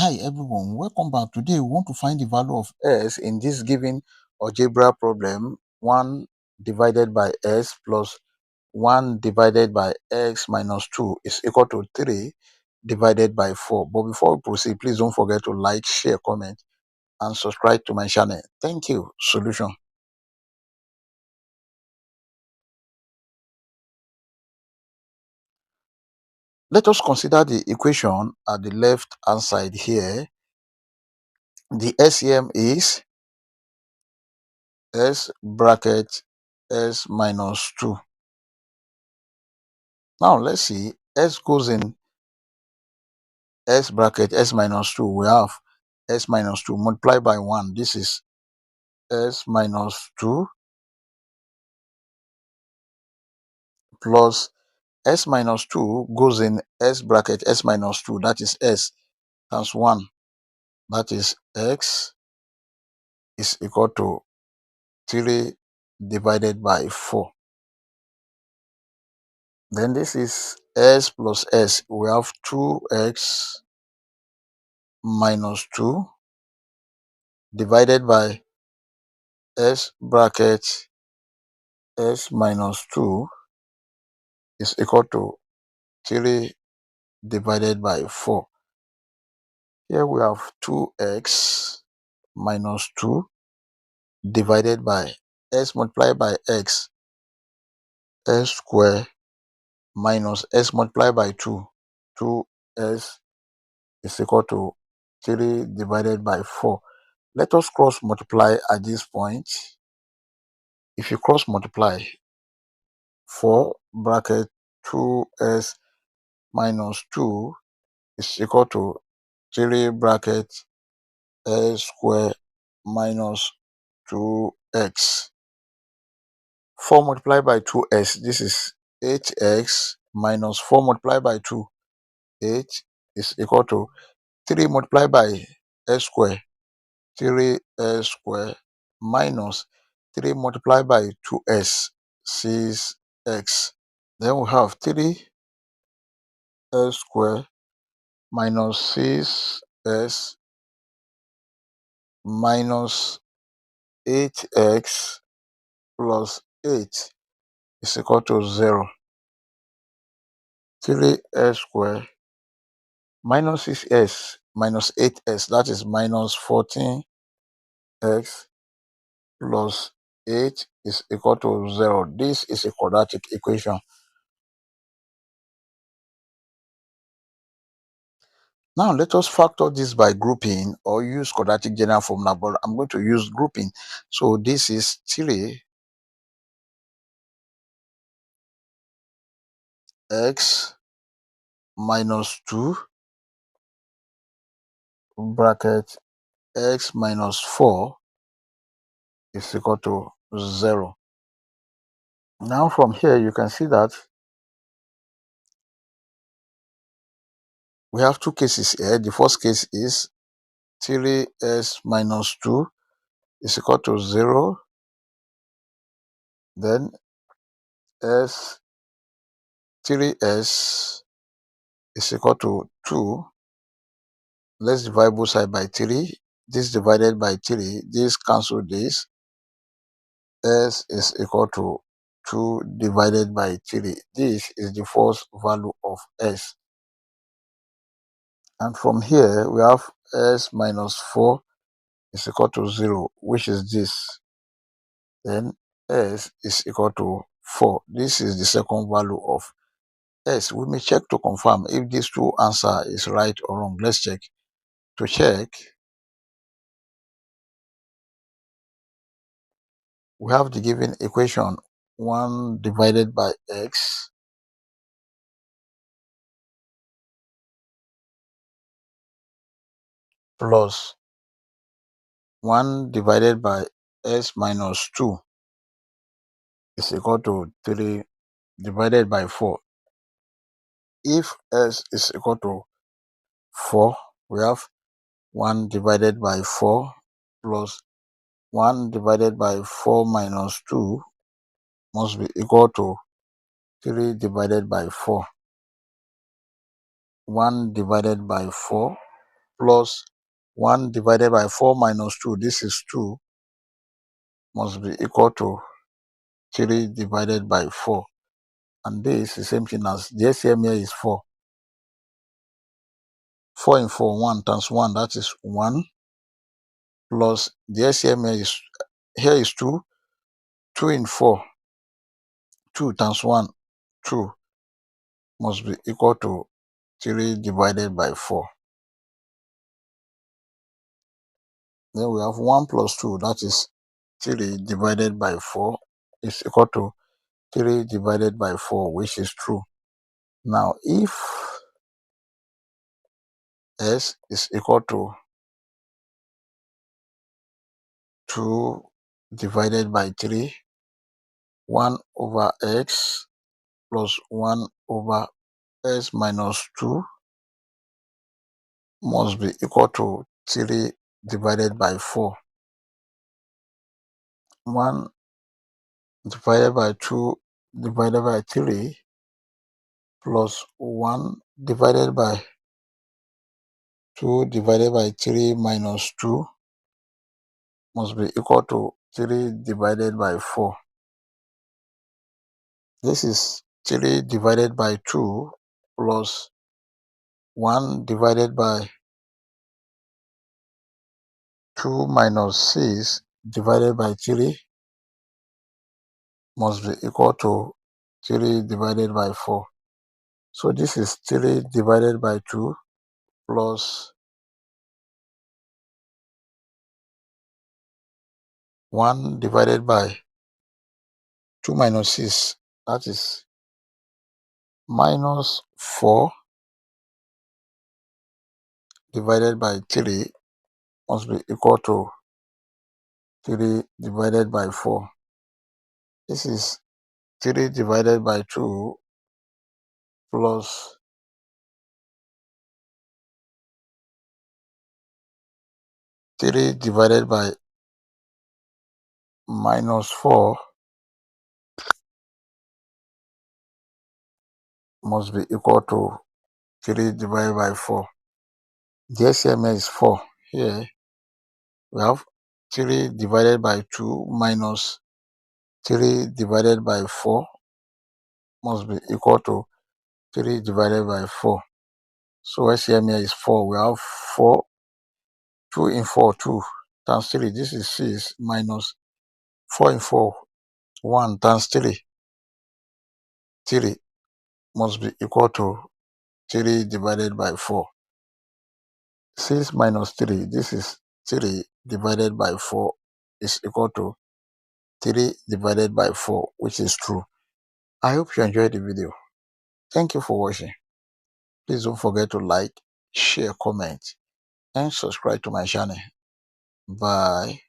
Hi everyone, welcome back. Today we want to find the value of s in this given algebra problem. 1 divided by s plus 1 divided by x minus 2 is equal to 3 divided by 4. But before we proceed, please don't forget to like, share, comment, and subscribe to my channel. Thank you. Solution. Let us consider the equation at the left hand side here. The SEM is s bracket s minus 2. Now let's see, s goes in s bracket s minus 2. We have s minus 2 multiplied by 1. This is s minus 2 plus s minus 2 goes in s bracket s minus 2. That is s times 1. That is x is equal to 3 divided by 4. Then this is s plus s. We have 2x minus 2 divided by s bracket s minus 2 is equal to 3 divided by 4. Here we have 2x minus 2 divided by s multiplied by x, s square minus s multiplied by 2. 2s is equal to 3 divided by 4. Let us cross multiply at this point. If you cross multiply, 4 bracket 2s minus 2 is equal to 3 bracket s square minus 2x. 4 multiplied by 2s, this is 8x minus 4 multiplied by 2, 8 is equal to 3 multiplied by s square, 3s square minus 3 multiplied by 2s, 6x. Then we have 3s square minus 6s minus 8x plus 8 is equal to 0. 3s square minus 6s minus 8s, that is minus 14x plus 8 is equal to 0. This is a quadratic equation. Now let us factor this by grouping or use quadratic general formula, but I'm going to use grouping. So this is 3x minus 2 bracket x minus 4 is equal to 0. Now from here you can see that we have two cases here. The first case is 3s minus 2 is equal to 0. Then 3s is equal to 2. Let's divide both sides by 3. This divided by 3, this cancel this. S is equal to 2 divided by 3. This is the first value of s. And from here, we have s minus 4 is equal to 0, which is this. Then s is equal to 4. This is the second value of s. We may check to confirm if these two answer is right or wrong. Let's check. To check, we have the given equation 1 divided by x plus 1 divided by s minus 2 is equal to 3 divided by 4. If s is equal to 4, we have 1 divided by 4 plus 1 divided by 4 minus 2 must be equal to 3 divided by 4. 1 divided by 4 plus 1 divided by 4 minus 2, this is 2, must be equal to 3 divided by 4. And this is the same thing as the SCM here is 4. 4 in 4, 1 times 1, that is 1, plus the SCM here is 2. 2 in 4, 2 times 1, 2, must be equal to 3 divided by 4. Then we have 1 plus 2, that is 3 divided by 4, is equal to 3 divided by 4, which is true. Now, if S is equal to 2 divided by 3, 1 over x plus 1 over s minus 2 must be equal to 3 divided by 4. 1 divided by 2 divided by 3 plus 1 divided by 2 divided by 3 minus 2 must be equal to 3 divided by 4. This is 3 divided by 2 plus 1 divided by 2 minus 6 divided by 3 must be equal to 3 divided by 4. So this is 3 divided by 2 plus 1 divided by 2 minus 6, that is minus 4 divided by 3 must be equal to 3 divided by 4. This is 3 divided by 2 plus 3 divided by minus 4 must be equal to 3 divided by 4. The SMA is 4. Here we have 3 divided by 2 minus 3 divided by 4 must be equal to 3 divided by 4. So SCM here is 4. We have 4, 2 in 4, 2 times 3. This is 6 minus 4 in 4, 1 times 3. 3 must be equal to 3 divided by 4. 6 minus 3, this is 3 divided by 4 is equal to 3 divided by 4, which is true. I hope you enjoyed the video. Thank you for watching. Please don't forget to like, share, comment, and subscribe to my channel. Bye.